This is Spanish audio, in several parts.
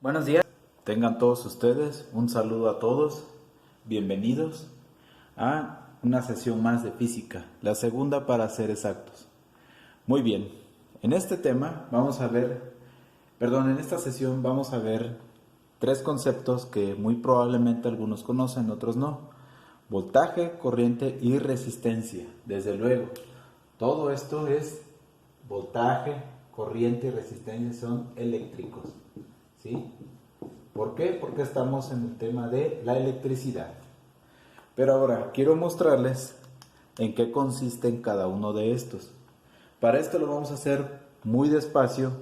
Buenos días, tengan todos ustedes un saludo a todos, bienvenidos a una sesión más de física, la segunda para ser exactos. Muy bien, en este tema en esta sesión vamos a ver tres conceptos que muy probablemente algunos conocen, otros no. Voltaje, corriente y resistencia, desde luego. Todo esto es voltaje, corriente y resistencia, son eléctricos. ¿Sí? ¿Por qué? Porque estamos en el tema de la electricidad. Pero ahora quiero mostrarles en qué consisten cada uno de estos. Para esto lo vamos a hacer muy despacio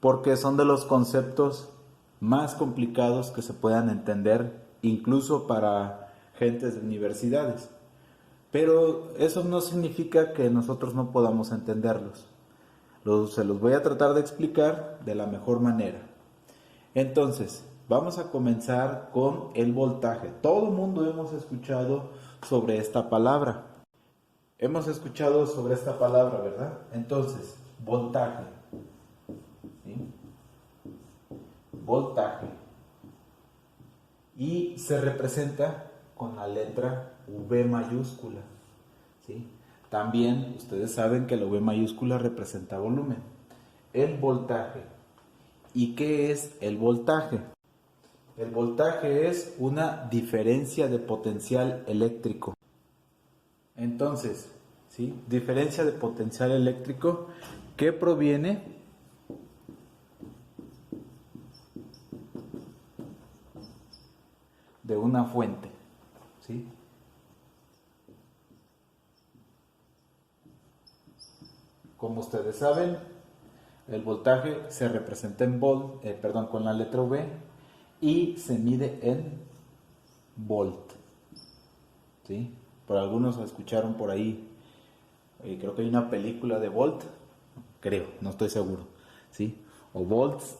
porque son de los conceptos más complicados que se puedan entender incluso para gentes de universidades. Pero eso no significa que nosotros no podamos entenderlos. Se los voy a tratar de explicar de la mejor manera. Entonces, vamos a comenzar con el voltaje. Todo el mundo hemos escuchado sobre esta palabra. ¿Verdad? Entonces, voltaje. ¿Sí? Voltaje. Y se representa con la letra V mayúscula. ¿Sí? También ustedes saben que la V mayúscula representa volumen. El voltaje. ¿Y qué es el voltaje? El voltaje es una diferencia de potencial eléctrico. Entonces, ¿sí? Diferencia de potencial eléctrico que proviene de una fuente. ¿Sí? Como ustedes saben, el voltaje se representa en con la letra V y se mide en volt. ¿Sí? Por algunos escucharon por ahí, creo que hay una película de Volt, creo, no estoy seguro, ¿sí? O volts,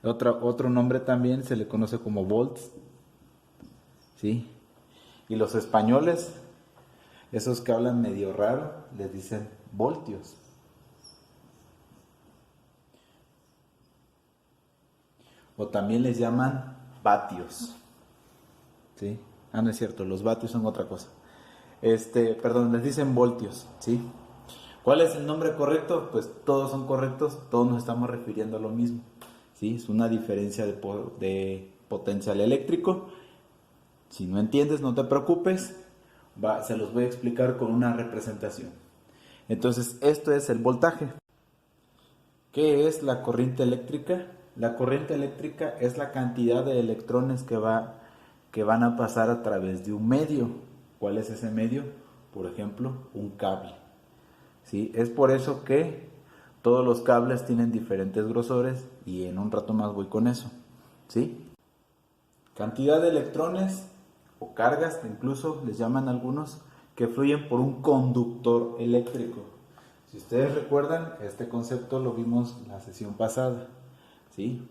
otro nombre también se le conoce como volts, ¿sí? Y los españoles, esos que hablan medio raro, les dicen voltios. O también les llaman vatios, ¿sí? No es cierto, los vatios son otra cosa. Les dicen voltios, ¿sí? ¿Cuál es el nombre correcto? Pues todos son correctos, todos nos estamos refiriendo a lo mismo, ¿sí? Es una diferencia de potencial eléctrico. Si no entiendes, no te preocupes, se los voy a explicar con una representación. Entonces, esto es el voltaje. ¿Qué es la corriente eléctrica? La corriente eléctrica es la cantidad de electrones que van a pasar a través de un medio. ¿Cuál es ese medio? Por ejemplo, un cable. ¿Sí? Es por eso que todos los cables tienen diferentes grosores y en un rato más voy con eso. ¿Sí? Cantidad de electrones o cargas, incluso les llaman algunos, que fluyen por un conductor eléctrico. Si ustedes recuerdan, este concepto lo vimos en la sesión pasada. ¿Sí?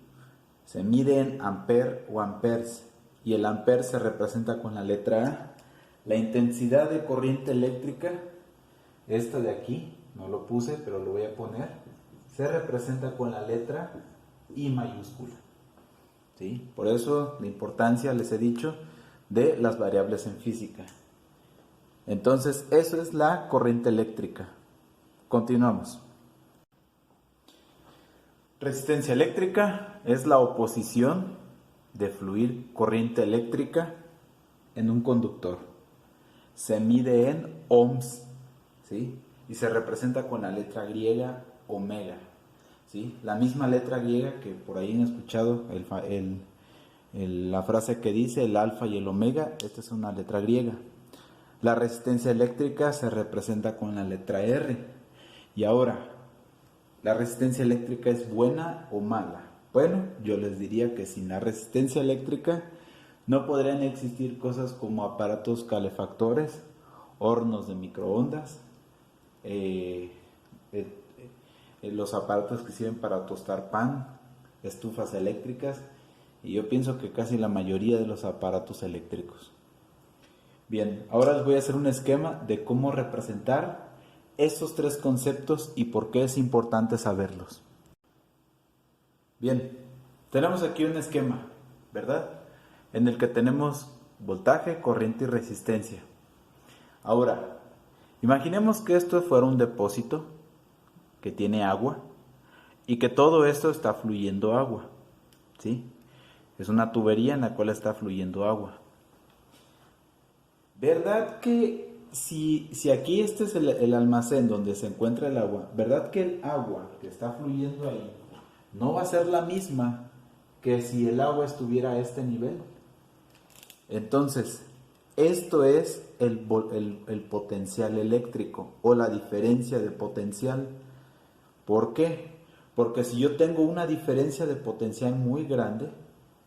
Se mide en ampere o amperes y el ampere se representa con la letra A. La intensidad de corriente eléctrica, esta de aquí, no lo puse, pero lo voy a poner, se representa con la letra I mayúscula. ¿Sí? Por eso la importancia, les he dicho, de las variables en física. Entonces, eso es la corriente eléctrica. Continuamos. Resistencia eléctrica es la oposición de fluir corriente eléctrica en un conductor. Se mide en ohms, ¿sí? Y se representa con la letra griega omega, ¿sí? La misma letra griega que por ahí han escuchado la frase que dice el alfa y el omega, esta es una letra griega. La resistencia eléctrica se representa con la letra R. Y ahora, ¿la resistencia eléctrica es buena o mala? Bueno, yo les diría que sin la resistencia eléctrica no podrían existir cosas como aparatos calefactores, hornos de microondas, los aparatos que sirven para tostar pan, estufas eléctricas, y yo pienso que casi la mayoría de los aparatos eléctricos. Bien, ahora les voy a hacer un esquema de cómo representar esos tres conceptos y por qué es importante saberlos. Bien, Tenemos aquí un esquema, ¿verdad? En el que tenemos voltaje, corriente y resistencia. Ahora, imaginemos que esto fuera un depósito que tiene agua y que todo esto está fluyendo agua, ¿sí? Es una tubería en la cual está fluyendo agua. ¿Verdad que si aquí este es el almacén donde se encuentra el agua, ¿verdad que el agua que está fluyendo ahí no va a ser la misma que si el agua estuviera a este nivel? Entonces, esto es el potencial eléctrico o la diferencia de potencial. ¿Por qué? Porque si yo tengo una diferencia de potencial muy grande,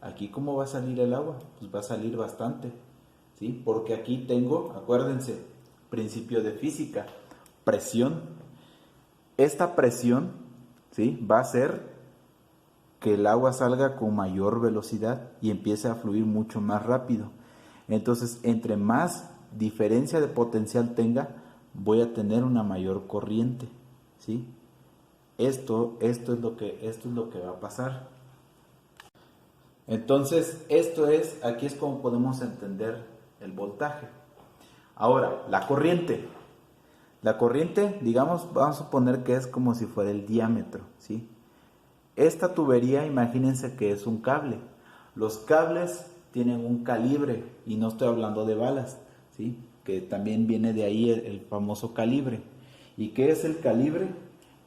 aquí ¿cómo va a salir el agua? Pues va a salir bastante, ¿sí? Porque aquí tengo, acuérdense, principio de física, presión. Esta presión, ¿sí?, va a hacer que el agua salga con mayor velocidad y empiece a fluir mucho más rápido. Entonces, entre más diferencia de potencial tenga, voy a tener una mayor corriente, ¿sí? Esto es lo que va a pasar. Entonces, aquí es como podemos entender el voltaje. Ahora, la corriente. La corriente, digamos, vamos a suponer que es como si fuera el diámetro, ¿sí? Esta tubería, imagínense que es un cable. Los cables tienen un calibre, y no estoy hablando de balas, ¿sí?, que también viene de ahí el famoso calibre. ¿Y qué es el calibre?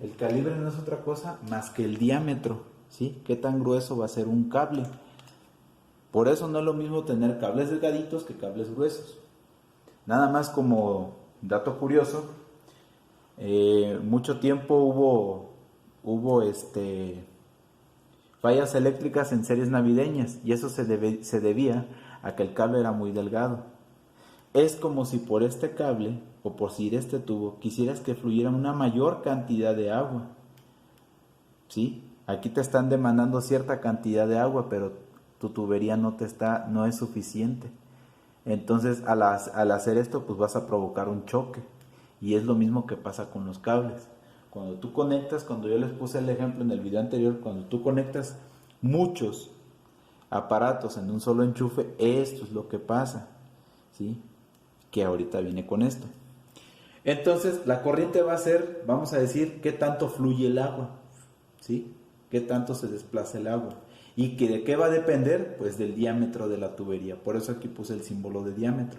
El calibre no es otra cosa más que el diámetro, ¿sí? ¿Qué tan grueso va a ser un cable? Por eso no es lo mismo tener cables delgaditos que cables gruesos. Nada más como dato curioso, mucho tiempo hubo fallas eléctricas en series navideñas, y eso se debía a que el cable era muy delgado. Es como si por este cable o por si este tubo quisieras que fluyera una mayor cantidad de agua, ¿sí? Aquí te están demandando cierta cantidad de agua, pero tu tubería no es suficiente. Entonces, al hacer esto, pues vas a provocar un choque. Y es lo mismo que pasa con los cables. Cuando tú conectas, cuando yo les puse el ejemplo en el video anterior, cuando tú conectas muchos aparatos en un solo enchufe, esto es lo que pasa, ¿sí?, que ahorita viene con esto. Entonces, la corriente va a ser, vamos a decir, qué tanto fluye el agua, ¿sí?, qué tanto se desplaza el agua. ¿Y que de qué va a depender? Pues del diámetro de la tubería. Por eso aquí puse el símbolo de diámetro,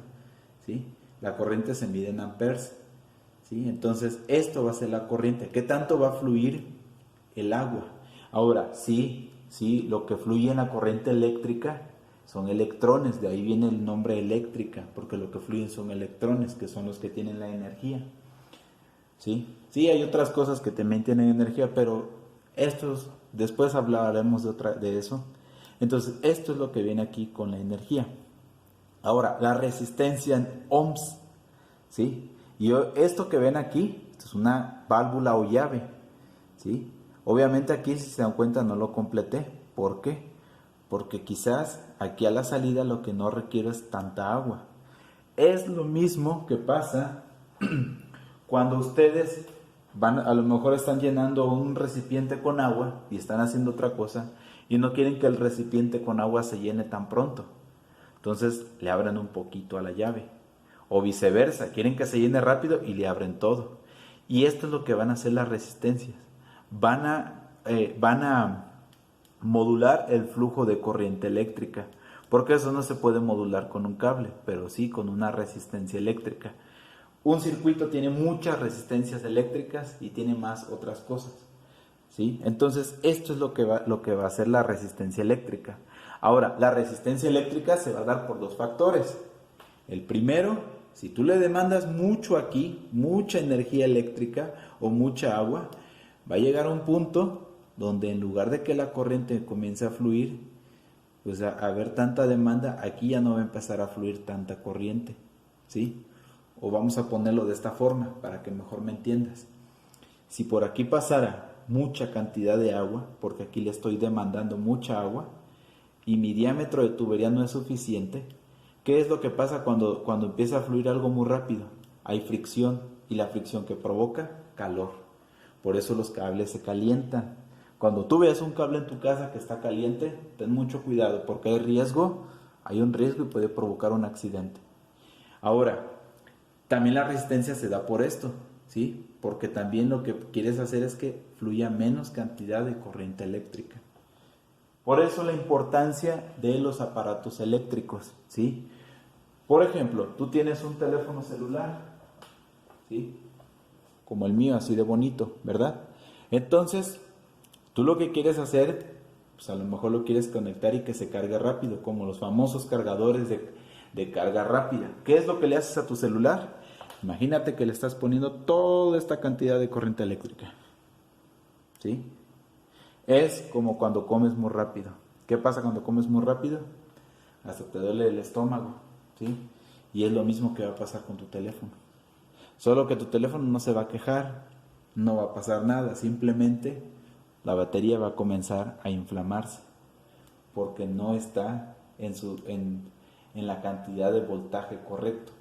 ¿sí? La corriente se mide en amperes, ¿sí? Entonces, esto va a ser la corriente. ¿Qué tanto va a fluir el agua? Ahora, sí, lo que fluye en la corriente eléctrica son electrones. De ahí viene el nombre eléctrica, porque lo que fluyen son electrones, que son los que tienen la energía, ¿sí? Sí, hay otras cosas que también tienen energía, pero después hablaremos de eso. Entonces, esto es lo que viene aquí con la energía. Ahora, la resistencia en ohms, ¿sí? Y esto que ven aquí, esto es una válvula o llave, ¿sí? Obviamente aquí, si se dan cuenta, no lo completé. ¿Por qué? Porque quizás aquí a la salida lo que no requiero es tanta agua. Es lo mismo que pasa cuando ustedes a lo mejor están llenando un recipiente con agua y están haciendo otra cosa y no quieren que el recipiente con agua se llene tan pronto. Entonces le abren un poquito a la llave. O viceversa, quieren que se llene rápido y le abren todo. Y esto es lo que van a hacer las resistencias. Van a modular el flujo de corriente eléctrica, porque eso no se puede modular con un cable, pero sí con una resistencia eléctrica. Un circuito tiene muchas resistencias eléctricas y tiene más otras cosas, ¿sí? Entonces, esto es lo que va a hacer la resistencia eléctrica. Ahora, la resistencia eléctrica se va a dar por dos factores. El primero, si tú le demandas mucho aquí, mucha energía eléctrica o mucha agua, va a llegar a un punto donde en lugar de que la corriente comience a fluir, pues a haber tanta demanda, aquí ya no va a empezar a fluir tanta corriente, ¿sí? O vamos a ponerlo de esta forma para que mejor me entiendas. Si por aquí pasara mucha cantidad de agua, porque aquí le estoy demandando mucha agua, y mi diámetro de tubería no es suficiente, ¿qué es lo que pasa cuando empieza a fluir algo muy rápido? Hay fricción, y la fricción que provoca calor. Por eso los cables se calientan, Cuando tú veas un cable en tu casa que está caliente, ten mucho cuidado porque hay un riesgo y puede provocar un accidente. Ahora, también la resistencia se da por esto, ¿sí? Porque también lo que quieres hacer es que fluya menos cantidad de corriente eléctrica. Por eso la importancia de los aparatos eléctricos, ¿sí? Por ejemplo, tú tienes un teléfono celular, ¿sí? Como el mío, así de bonito, ¿verdad? Entonces, tú lo que quieres hacer, pues a lo mejor lo quieres conectar y que se cargue rápido, como los famosos cargadores de carga rápida. ¿Qué es lo que le haces a tu celular? Imagínate que le estás poniendo toda esta cantidad de corriente eléctrica, ¿sí? Es como cuando comes muy rápido. ¿Qué pasa cuando comes muy rápido? Hasta te duele el estómago, ¿sí? Y es lo mismo que va a pasar con tu teléfono. Solo que tu teléfono no se va a quejar, no va a pasar nada, simplemente la batería va a comenzar a inflamarse porque no está en la cantidad de voltaje correcto,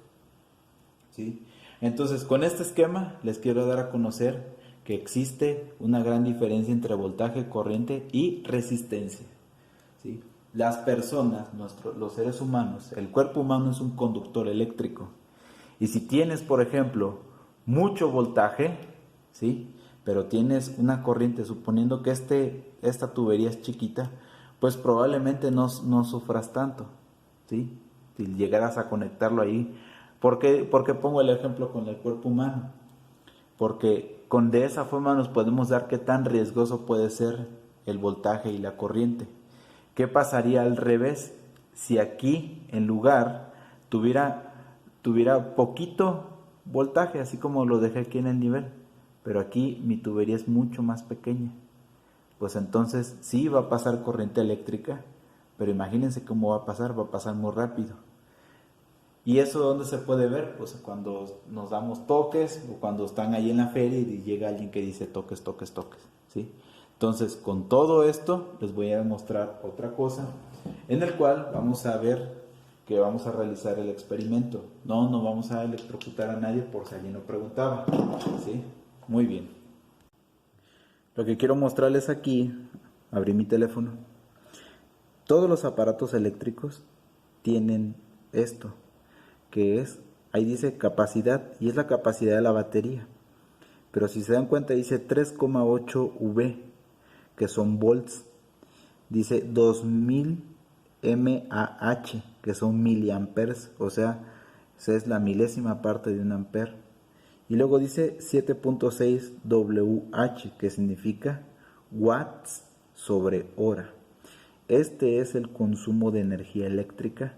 ¿sí? Entonces, con este esquema les quiero dar a conocer que existe una gran diferencia entre voltaje, corriente y resistencia, ¿sí? Las personas, los seres humanos, el cuerpo humano es un conductor eléctrico. Y si tienes, por ejemplo, mucho voltaje, ¿sí? Pero tienes una corriente, suponiendo que esta tubería es chiquita, pues probablemente no sufras tanto, ¿sí? Si llegaras a conectarlo ahí. ¿Por qué pongo el ejemplo con el cuerpo humano? Porque de esa forma nos podemos dar qué tan riesgoso puede ser el voltaje y la corriente. ¿Qué pasaría al revés? Si aquí en lugar tuviera poquito voltaje, así como lo dejé aquí en el nivel, pero aquí mi tubería es mucho más pequeña, pues entonces sí va a pasar corriente eléctrica, pero imagínense cómo va a pasar muy rápido. ¿Y eso dónde se puede ver? Pues cuando nos damos toques o cuando están ahí en la feria y llega alguien que dice toques, toques, toques, ¿sí? Entonces, con todo esto les voy a mostrar otra cosa en el cual vamos a ver que vamos a realizar el experimento. No vamos a electrocutar a nadie por si alguien lo preguntaba, ¿sí? Muy bien. Lo que quiero mostrarles aquí, abrí mi teléfono. Todos los aparatos eléctricos tienen esto, que es, ahí dice capacidad, y es la capacidad de la batería. Pero si se dan cuenta dice 3,8 V, que son volts. Dice 2000 mAh, que son miliamperes, o sea, esa es la milésima parte de un amper. Y luego dice 7.6 WH, que significa watts sobre hora. Este es el consumo de energía eléctrica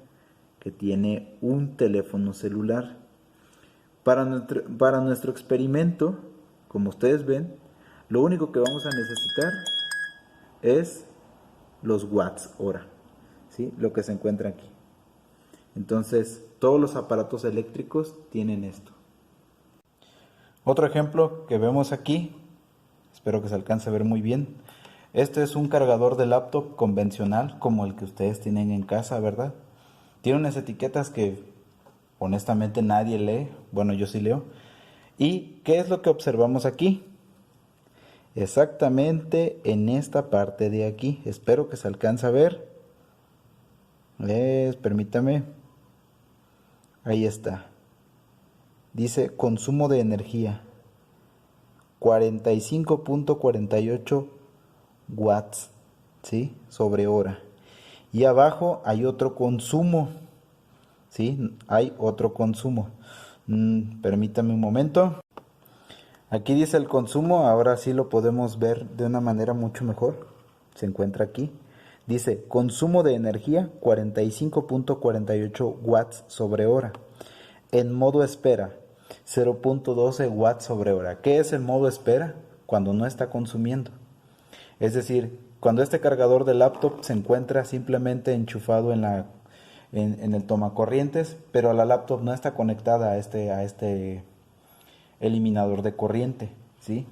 que tiene un teléfono celular. Para nuestro experimento, como ustedes ven, lo único que vamos a necesitar es los watts hora, ¿sí? Lo que se encuentra aquí. Entonces, todos los aparatos eléctricos tienen esto. Otro ejemplo que vemos aquí, espero que se alcance a ver muy bien. Este es un cargador de laptop convencional como el que ustedes tienen en casa, ¿verdad? Tiene unas etiquetas que honestamente nadie lee, bueno, yo sí leo. ¿Y qué es lo que observamos aquí? Exactamente en esta parte de aquí, espero que se alcance a ver. Permítame. Ahí está. Dice consumo de energía. 45.48 watts, ¿sí? Sobre hora. Y abajo hay otro consumo, ¿sí? Hay otro consumo. Permítame un momento. Aquí dice el consumo, ahora sí lo podemos ver de una manera mucho mejor. Se encuentra aquí. Dice consumo de energía 45.48 watts sobre hora. En modo espera 0.12 watts sobre hora. ¿Qué es el modo espera? Cuando no está consumiendo. Es decir, cuando este cargador de laptop se encuentra simplemente enchufado en el tomacorrientes, pero la laptop no está conectada a este eliminador de corriente, ¿sí?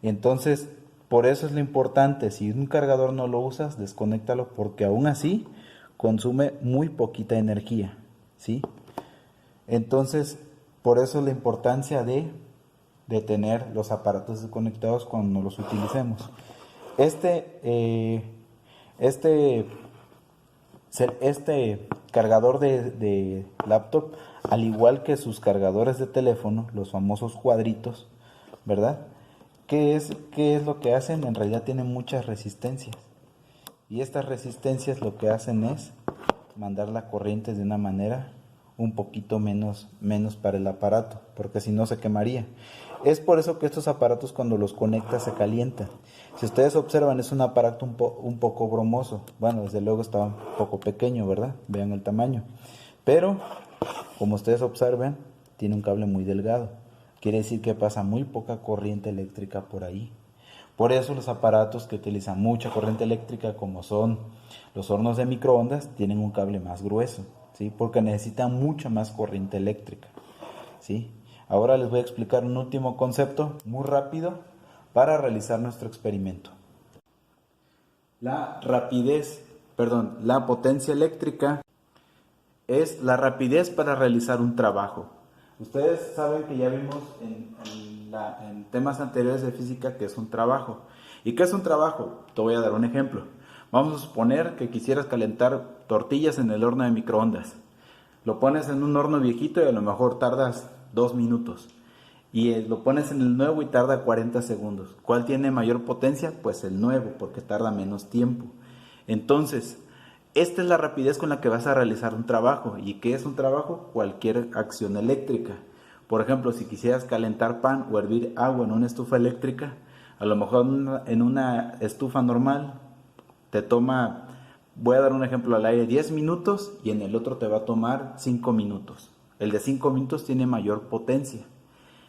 Entonces, por eso es lo importante, si un cargador no lo usas, desconéctalo porque aún así consume muy poquita energía, ¿sí? Entonces, por eso es la importancia de tener los aparatos desconectados cuando los utilicemos. Este cargador de laptop, al igual que sus cargadores de teléfono, los famosos cuadritos, ¿verdad? ¿Qué es lo que hacen? En realidad tienen muchas resistencias. Y estas resistencias lo que hacen es mandar la corriente de una manera un poquito menos para el aparato, porque si no se quemaría. Es por eso que estos aparatos cuando los conectas se calientan. Si ustedes observan, es un aparato un poco bromoso. Bueno, desde luego está un poco pequeño, ¿verdad? Vean el tamaño. Pero, como ustedes observan, tiene un cable muy delgado. Quiere decir que pasa muy poca corriente eléctrica por ahí. Por eso los aparatos que utilizan mucha corriente eléctrica, como son los hornos de microondas, tienen un cable más grueso, ¿sí? Porque necesitan mucha más corriente eléctrica, ¿sí? Ahora les voy a explicar un último concepto muy rápido para realizar nuestro experimento. La potencia eléctrica es la rapidez para realizar un trabajo. Ustedes saben que ya vimos en temas anteriores de física que es un trabajo. ¿Y qué es un trabajo? Te voy a dar un ejemplo. Vamos a suponer que quisieras calentar tortillas en el horno de microondas. Lo pones en un horno viejito y a lo mejor tardas 2 minutos. Y lo pones en el nuevo y tarda 40 segundos. ¿Cuál tiene mayor potencia? Pues el nuevo, porque tarda menos tiempo. Entonces, esta es la rapidez con la que vas a realizar un trabajo. ¿Y qué es un trabajo? Cualquier acción eléctrica. Por ejemplo, si quisieras calentar pan o hervir agua en una estufa eléctrica, a lo mejor en una estufa normal te toma, voy a dar un ejemplo al aire, 10 minutos y en el otro te va a tomar 5 minutos. El de 5 minutos tiene mayor potencia.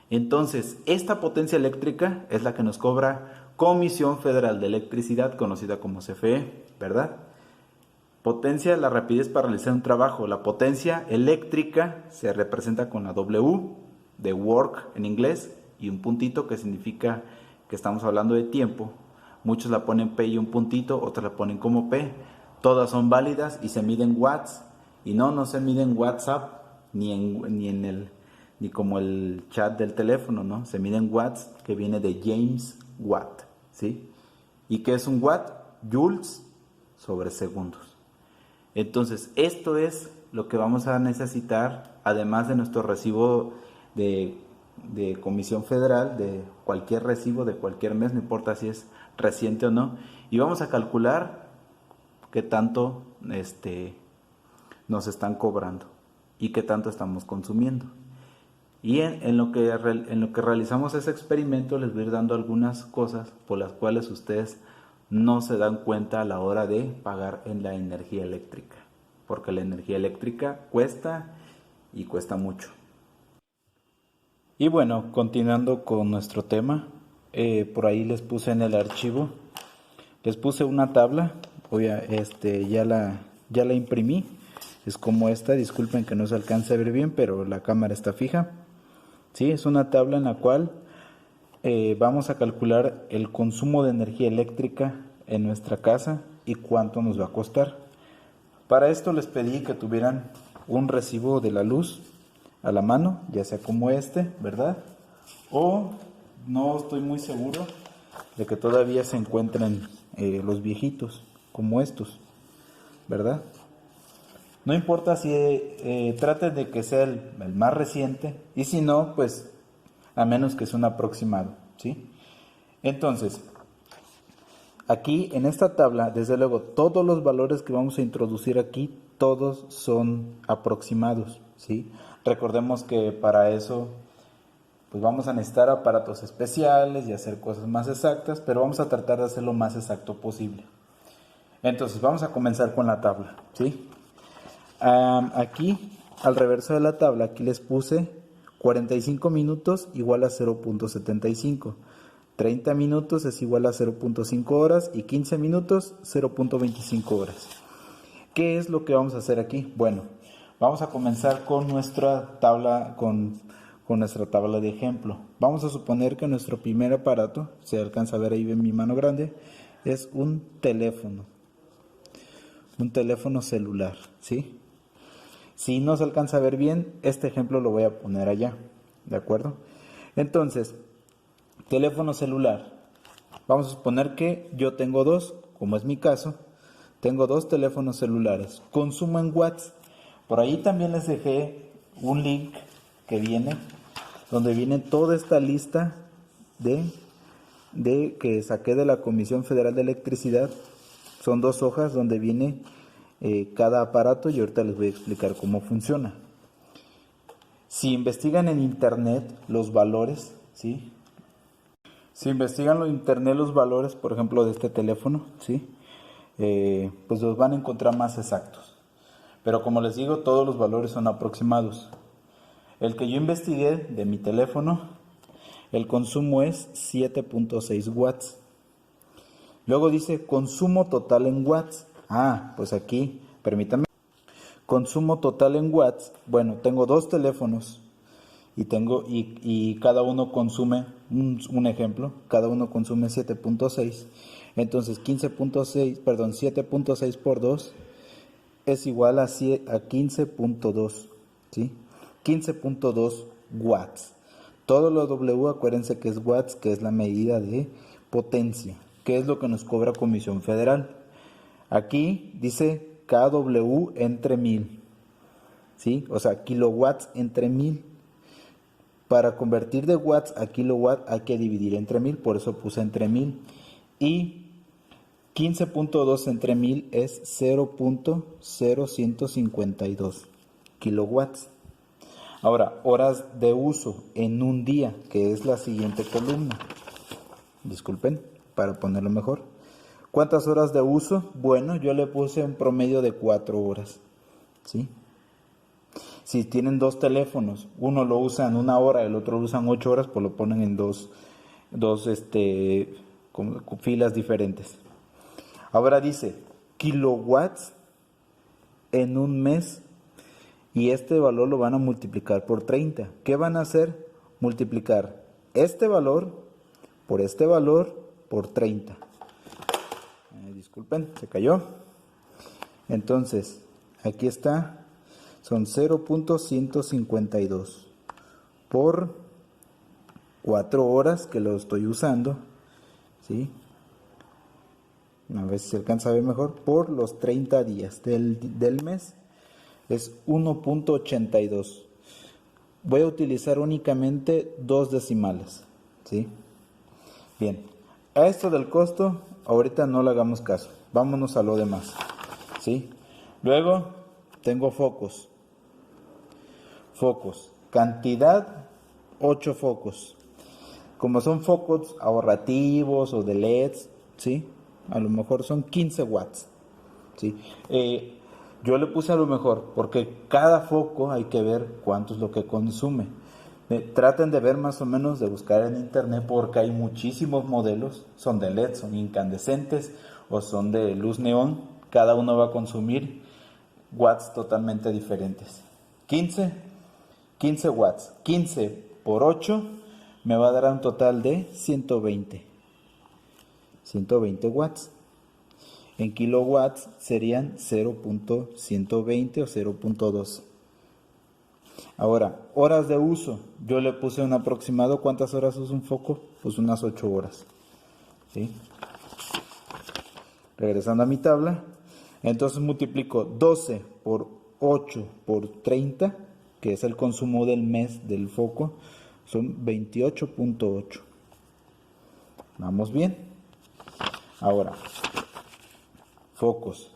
Entonces, esta potencia eléctrica es la que nos cobra Comisión Federal de Electricidad, conocida como CFE, ¿verdad? Potencia, la rapidez para realizar un trabajo. La potencia eléctrica se representa con la W de work en inglés y un puntito que significa que estamos hablando de tiempo. Muchos la ponen P y un puntito, otros la ponen como P. Todas son válidas y se miden watts. Y no se miden WhatsApp ni como el chat del teléfono, ¿no? Se miden watts, que viene de James Watt, ¿sí? ¿Y qué es un watt? Joules sobre segundos. Entonces, esto es lo que vamos a necesitar, además de nuestro recibo de Comisión Federal, de cualquier recibo de cualquier mes, no importa si es reciente o no, y vamos a calcular qué tanto nos están cobrando y qué tanto estamos consumiendo. Y en lo que realizamos ese experimento les voy a ir dando algunas cosas por las cuales ustedes no se dan cuenta a la hora de pagar en la energía eléctrica, porque la energía eléctrica cuesta y cuesta mucho. Y bueno, continuando con nuestro tema, por ahí les puse en el archivo, les puse una tabla, ya la imprimí, es como esta, disculpen que no se alcance a ver bien, pero la cámara está fija. Sí, es una tabla en la cual vamos a calcular el consumo de energía eléctrica en nuestra casa y cuánto nos va a costar. Para esto les pedí que tuvieran un recibo de la luz a la mano, ya sea como ¿verdad? O no estoy muy seguro de que todavía se encuentren los viejitos, como estos, ¿verdad? No importa si traten de que sea el más reciente, y si no, pues a menos que sea un aproximado, ¿sí? Entonces, aquí en esta tabla, desde luego, todos los valores que vamos a introducir aquí, todos son aproximados, ¿sí? Recordemos que para eso, pues vamos a necesitar aparatos especiales y hacer cosas más exactas, pero vamos a tratar de hacer lo más exacto posible. Entonces, vamos a comenzar con la tabla, ¿sí? Aquí, al reverso de la tabla, aquí les puse 45 minutos igual a 0.75. 30 minutos es igual a 0.5 horas y 15 minutos 0.25 horas. ¿Qué es lo que vamos a hacer aquí? Bueno, vamos a comenzar con nuestra tabla, con nuestra tabla de ejemplo. Vamos a suponer que nuestro primer aparato, se alcanza a ver ahí en mi mano grande, es un teléfono celular, ¿sí? Si no se alcanza a ver bien, este ejemplo lo voy a poner allá, ¿de acuerdo? Entonces, teléfono celular. Vamos a suponer que yo tengo dos, como es mi caso, tengo dos teléfonos celulares, consumo en watts. Por ahí también les dejé un link que viene, donde viene toda esta lista de que saqué de la Comisión Federal de Electricidad. Son 2 hojas donde viene cada aparato y ahorita les voy a explicar cómo funciona. Si investigan en internet los valores, ¿sí? Si investigan en internet los valores, por ejemplo, de este teléfono, ¿sí? Pues los van a encontrar más exactos. Pero como les digo, todos los valores son aproximados. El que yo investigué de mi teléfono, el consumo es 7.6 watts. Luego dice consumo total en watts. Pues aquí, permítanme. Consumo total en watts. Bueno, tengo dos teléfonos y cada uno consume, un ejemplo, cada uno consume 7.6. Entonces 7.6 por 2 es igual a 15.2, ¿sí? 15.2 watts. Todo lo W, acuérdense que es watts, que es la medida de potencia, que es lo que nos cobra Comisión Federal. Aquí dice kW entre 1000, ¿sí? O sea, kilowatts entre 1000. Para convertir de watts a kilowatt hay que dividir entre 1000, por eso puse entre 1000. Y 15.2 entre 1000 es 0.0152 kilowatts. Ahora, horas de uso en un día, que es la siguiente columna. Disculpen, para ponerlo mejor. ¿Cuántas horas de uso? Bueno, yo le puse un promedio de 4 horas, ¿sí? Si tienen dos teléfonos, uno lo usa en 1 hora, el otro lo usan 8 horas, pues lo ponen en dos filas diferentes. Ahora dice kilowatts en un mes y este valor lo van a multiplicar por 30. ¿Qué van a hacer? Multiplicar este valor por 30. Disculpen, se cayó. Entonces, aquí está. Son 0.152 por 4 horas que lo estoy usando, ¿sí? A ver si se alcanza a ver mejor. Por los 30 días del mes es 1.82. Voy a utilizar únicamente 2 decimales, ¿sí? Bien, a esto del costo, ahorita no le hagamos caso. Vámonos a lo demás, ¿sí? Luego tengo focos. Cantidad 8 focos. Como son focos ahorrativos o de LEDs, ¿sí? A lo mejor son 15 watts, ¿sí? Yo le puse a lo mejor porque cada foco hay que ver cuánto es lo que consume. Traten de ver más o menos, de buscar en internet, porque hay muchísimos modelos, son de LED, son incandescentes o son de luz neón. Cada uno va a consumir watts totalmente diferentes. 15 watts, 15 por 8 me va a dar un total de 120 watts. En kilowatts serían 0.120 o 0.12. Ahora, horas de uso. Yo le puse un aproximado. ¿Cuántas horas usa un foco? Pues unas 8 horas. ¿Sí? Regresando a mi tabla. Entonces multiplico 12 por 8 por 30, que es el consumo del mes del foco. Son 28.8. ¿Vamos bien? Ahora, focos.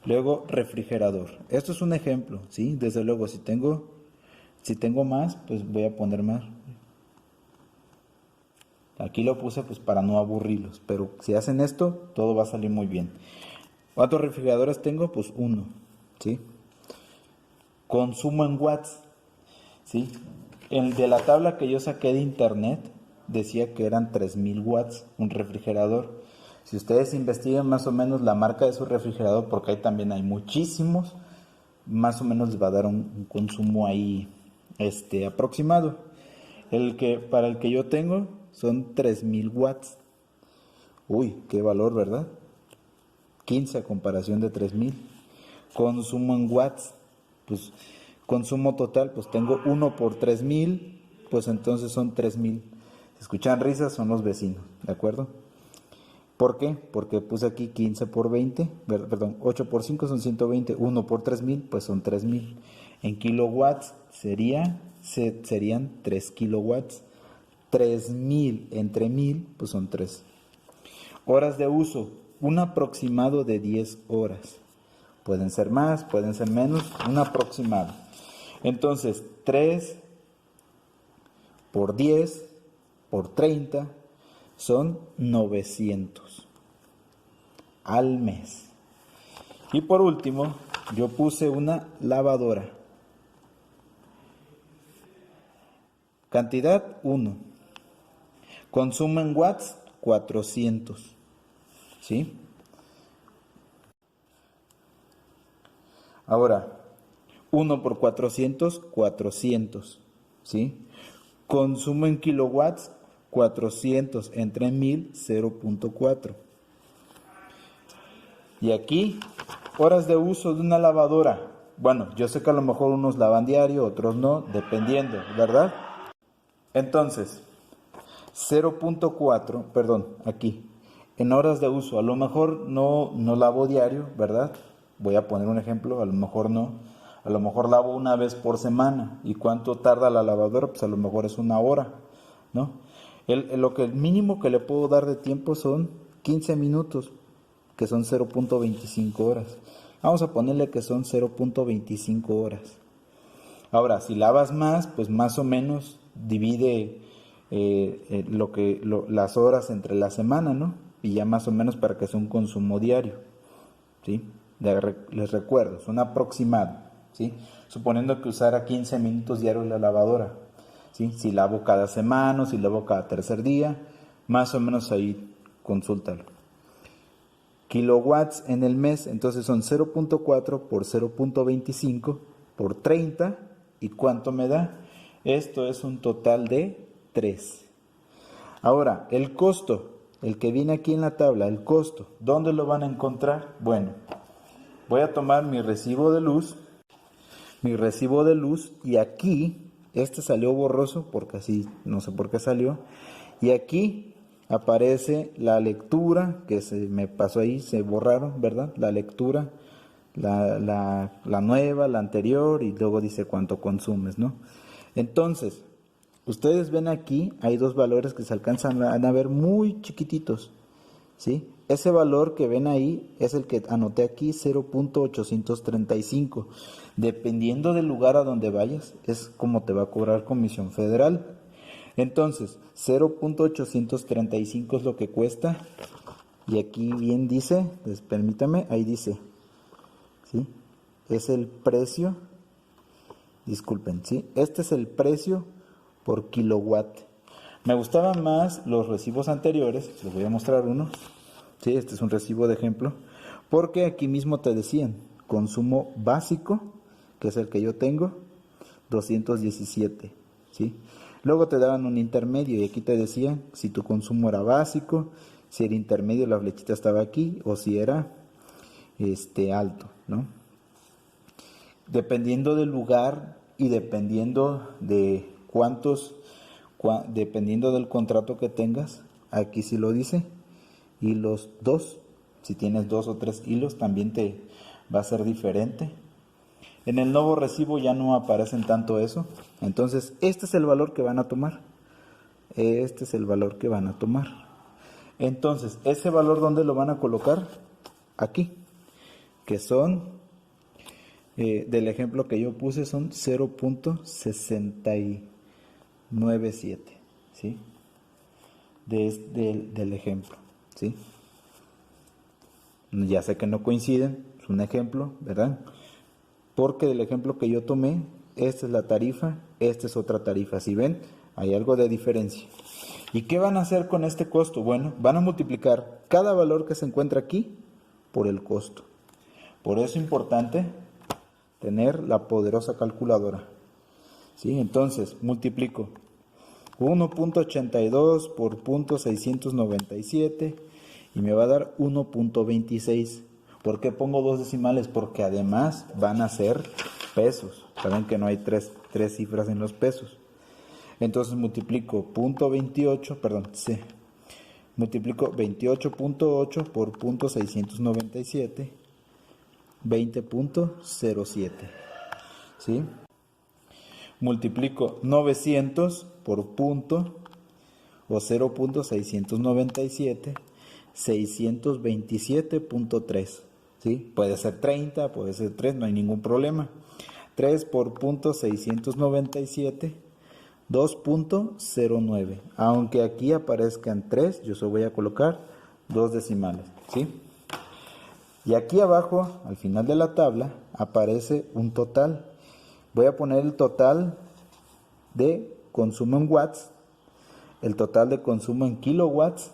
Luego, refrigerador. Esto es un ejemplo, ¿sí? Desde luego, si tengo más, pues voy a poner más. Aquí lo puse pues para no aburrirlos, pero si hacen esto, todo va a salir muy bien. ¿Cuántos refrigeradores tengo? Pues uno, ¿sí? Consumo en watts, ¿sí? El de la tabla que yo saqué de internet decía que eran 3000 watts un refrigerador. Si ustedes investigan más o menos la marca de su refrigerador, porque ahí también hay muchísimos, más o menos les va a dar un consumo ahí aproximado. Para el que yo tengo son 3000 watts. Uy, qué valor, ¿verdad? 15 a comparación de 3000. Consumo en watts, pues consumo total, pues tengo 1 por 3000, pues entonces son 3000. Si escuchan risas, son los vecinos, ¿de acuerdo? ¿Por qué? Porque puse aquí 15 por 20, perdón, 8 por 5 son 120, 1 por 3000 pues son 3000. En kilowatts serían 3 kilowatts. 3000 entre 1000 pues son 3. Horas de uso, un aproximado de 10 horas. Pueden ser más, pueden ser menos, un aproximado. Entonces, 3 por 10 por 30 son 900 al mes. Y por último, yo puse una lavadora. Cantidad 1. Consumo en watts 400. ¿Sí? Ahora, 1 por 400, 400. ¿Sí? Consumo en kilowatts 400 entre 1000, 0.4. Y aquí, horas de uso de una lavadora. Bueno, yo sé que a lo mejor unos lavan diario, otros no, dependiendo, ¿verdad? Entonces, 0.4, perdón, aquí, en horas de uso, a lo mejor no lavo diario, ¿verdad? Voy a poner un ejemplo, a lo mejor no, a lo mejor lavo una vez por semana. ¿Y cuánto tarda la lavadora? Pues a lo mejor es una hora, ¿no? El mínimo que le puedo dar de tiempo son 15 minutos, que son 0.25 horas. Vamos a ponerle que son 0.25 horas. Ahora, si lavas más, pues más o menos divide las horas entre la semana, ¿no? Y ya más o menos para que sea un consumo diario, ¿sí? Les recuerdo, es un aproximado, ¿sí? Suponiendo que usara 15 minutos diarios la lavadora, ¿sí? Si lavo cada semana, si lavo cada tercer día, más o menos ahí consúltalo. Kilowatts en el mes, entonces son 0.4 por 0.25 por 30. ¿Y cuánto me da? Esto es un total de 3. Ahora, el costo, el que viene aquí en la tabla, el costo, ¿dónde lo van a encontrar? Bueno, voy a tomar mi recibo de luz, y aquí, este salió borroso porque así, no sé por qué salió, y aquí aparece la lectura, que se me pasó ahí, se borraron, ¿verdad? La lectura, la nueva, la anterior, y luego dice cuánto consumes, ¿no? Entonces, ustedes ven aquí, hay dos valores que se alcanzan a ver muy chiquititos, ¿sí? Ese valor que ven ahí es el que anoté aquí, 0.835. Dependiendo del lugar a donde vayas, es como te va a cobrar Comisión Federal. Entonces, 0.835 es lo que cuesta. Y aquí bien dice, pues permítame, ahí dice, ¿sí? Es el precio, disculpen, ¿sí? Este es el precio por kilowatt. Me gustaban más los recibos anteriores, les voy a mostrar uno. Sí, este es un recibo de ejemplo, porque aquí mismo te decían, consumo básico, que es el que yo tengo, 217, ¿sí? Luego te daban un intermedio y aquí te decían si tu consumo era básico, si era intermedio, la flechita estaba aquí, o si era alto, ¿no? Dependiendo del lugar y dependiendo de dependiendo del contrato que tengas, aquí sí lo dice. Hilos 2, si tienes 2 o 3 hilos también te va a ser diferente. En el nuevo recibo ya no aparecen tanto eso. Entonces este es el valor que van a tomar. Entonces ese valor, ¿dónde lo van a colocar? Aquí, que son del ejemplo que yo puse son 0.697, ¿sí? Del ejemplo, ¿sí? Ya sé que no coinciden, es un ejemplo, ¿verdad? Porque del ejemplo que yo tomé, esta es la tarifa, esta es otra tarifa. Si ven, hay algo de diferencia. ¿Y qué van a hacer con este costo? Bueno, van a multiplicar cada valor que se encuentra aquí por el costo. Por eso es importante tener la poderosa calculadora, ¿sí? Entonces, multiplico 1.82 por 0.697 y me va a dar 1.26. ¿Por qué pongo dos decimales? Porque además van a ser pesos. Saben que no hay tres cifras en los pesos. Entonces multiplico 0.28, perdón, multiplico 28.8 por 0.697, 20.07, ¿sí? Multiplico 900 por punto o 0.697, 627.3, ¿sí? Puede ser 30, puede ser 3, no hay ningún problema. 3 por punto 697, 2.09. Aunque aquí aparezcan 3, yo solo voy a colocar 2 decimales, ¿sí? Y aquí abajo, al final de la tabla, aparece un total. Voy a poner el total de consumo en watts, el total de consumo en kilowatts,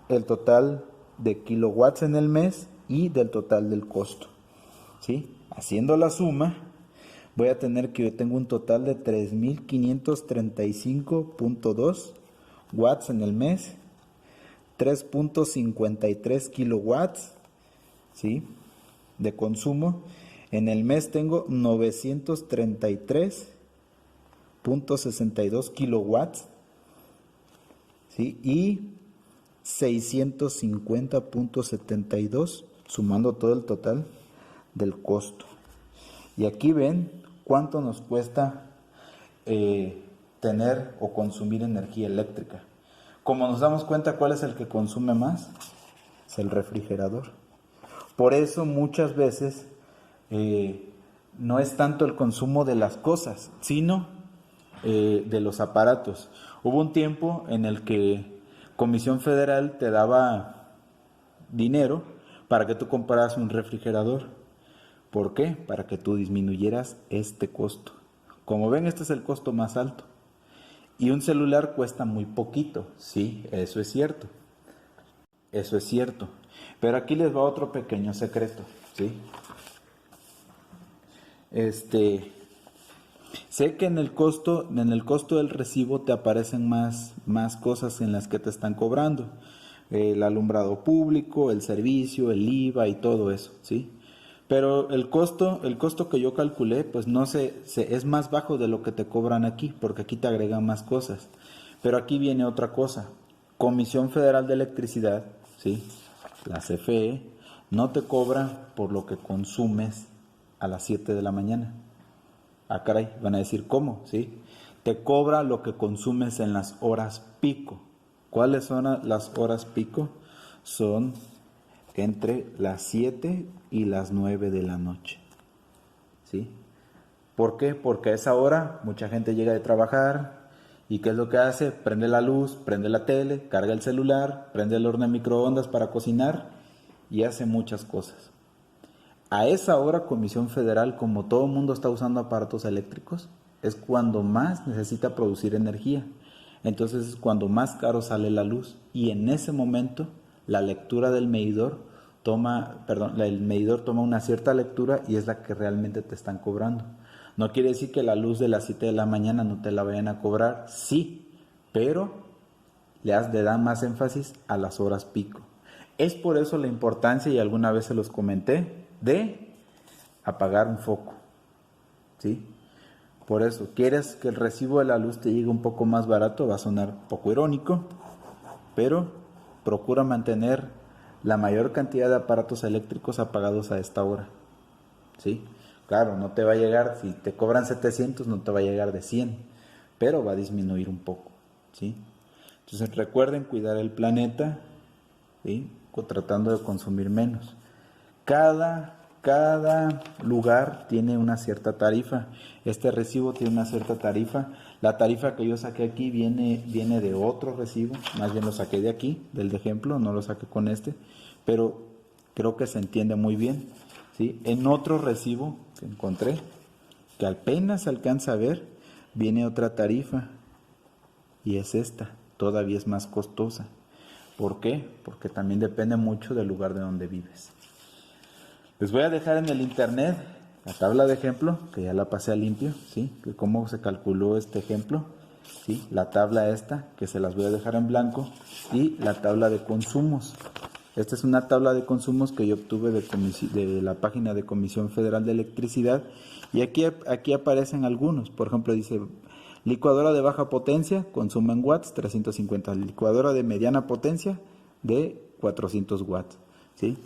el total de kilowatts en el mes y del total del costo, ¿sí? Haciendo la suma, voy a tener que yo tengo un total de 3.535.2 watts en el mes, 3.53 kilowatts, ¿sí?, de consumo. En el mes tengo 933.62 kilowatts, ¿sí?, y 650.72, sumando todo el total del costo. Y aquí ven cuánto nos cuesta tener o consumir energía eléctrica. Como nos damos cuenta, ¿cuál es el que consume más? Es el refrigerador. Por eso muchas veces no es tanto el consumo de las cosas, sino de los aparatos. Hubo un tiempo en el que Comisión Federal te daba dinero para que tú compraras un refrigerador. ¿Por qué? Para que tú disminuyeras este costo. Como ven, este es el costo más alto. Y un celular cuesta muy poquito. Sí, eso es cierto. Eso es cierto. Pero aquí les va otro pequeño secreto, ¿sí? Sé que en el costo del recibo te aparecen más cosas en las que te están cobrando. El alumbrado público, el servicio, el IVA y todo eso, ¿sí? Pero el costo que yo calculé, pues no es más bajo de lo que te cobran aquí, porque aquí te agregan más cosas. Pero aquí viene otra cosa. Comisión Federal de Electricidad, ¿sí?, la CFE, no te cobra por lo que consumes a las 7 de la mañana. Ah, caray, van a decir, ¿cómo? ¿Sí? Te cobra lo que consumes en las horas pico. ¿Cuáles son las horas pico? Son entre las 7 y las 9 de la noche, ¿sí? ¿Por qué? Porque a esa hora mucha gente llega de trabajar y ¿qué es lo que hace? Prende la luz, prende la tele, carga el celular, prende el horno de microondas para cocinar y hace muchas cosas. A esa hora Comisión Federal, como todo el mundo está usando aparatos eléctricos, es cuando más necesita producir energía. Entonces es cuando más caro sale la luz y en ese momento la lectura del medidor el medidor toma una cierta lectura y es la que realmente te están cobrando. No quiere decir que la luz de las 7 de la mañana no te la vayan a cobrar, sí, pero le dan más énfasis a las horas pico. Es por eso la importancia, y alguna vez se los comenté, de apagar un foco, ¿sí? Por eso, ¿quieres que el recibo de la luz te llegue un poco más barato? Va a sonar un poco irónico, pero procura mantener la mayor cantidad de aparatos eléctricos apagados a esta hora, ¿sí? Claro, no te va a llegar, si te cobran 700, no te va a llegar de 100, pero va a disminuir un poco, ¿sí? Entonces recuerden cuidar el planeta, ¿sí?, tratando de consumir menos. Cada lugar tiene una cierta tarifa. Este recibo tiene una cierta tarifa. La tarifa que yo saqué aquí viene de otro recibo. Más bien lo saqué de aquí, del de ejemplo, no lo saqué con este. Pero creo que se entiende muy bien, ¿sí? En otro recibo que encontré, que apenas se alcanza a ver, viene otra tarifa. Y es esta. Todavía es más costosa. ¿Por qué? Porque también depende mucho del lugar de donde vives. Les voy a dejar en el internet la tabla de ejemplo, que ya la pasé a limpio, ¿sí?, que cómo se calculó este ejemplo, ¿sí?, la tabla esta, que se las voy a dejar en blanco, y la tabla de consumos. Esta es una tabla de consumos que yo obtuve de la página de Comisión Federal de Electricidad, y aquí aparecen algunos. Por ejemplo, dice Licuadora de baja potencia, consume en watts, 350. Licuadora de mediana potencia, de 400 watts, ¿sí?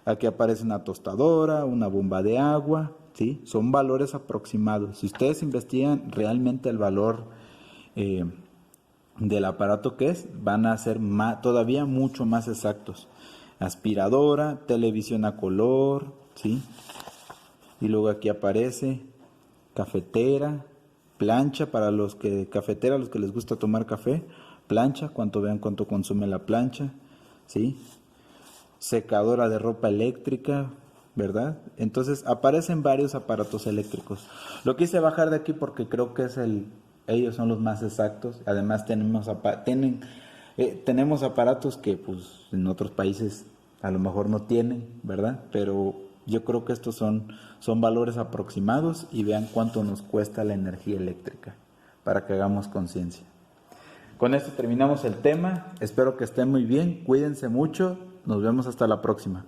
Aquí aparece una tostadora, una bomba de agua, ¿sí? Son valores aproximados. Si ustedes investigan realmente el valor del aparato que es, van a ser todavía mucho más exactos. Aspiradora, televisión a color, ¿sí? Y luego aquí aparece cafetera, plancha para los que les gusta tomar café, plancha, vean cuánto consume la plancha, ¿sí? Secadora de ropa eléctrica, ¿verdad? Entonces aparecen varios aparatos eléctricos. Lo quise bajar de aquí porque creo que ellos son los más exactos. Además tenemos aparatos que pues en otros países a lo mejor no tienen, ¿verdad? Pero yo creo que estos son valores aproximados y vean cuánto nos cuesta la energía eléctrica para que hagamos conciencia. Con esto terminamos el tema. Espero que estén muy bien. Cuídense mucho. Nos vemos hasta la próxima.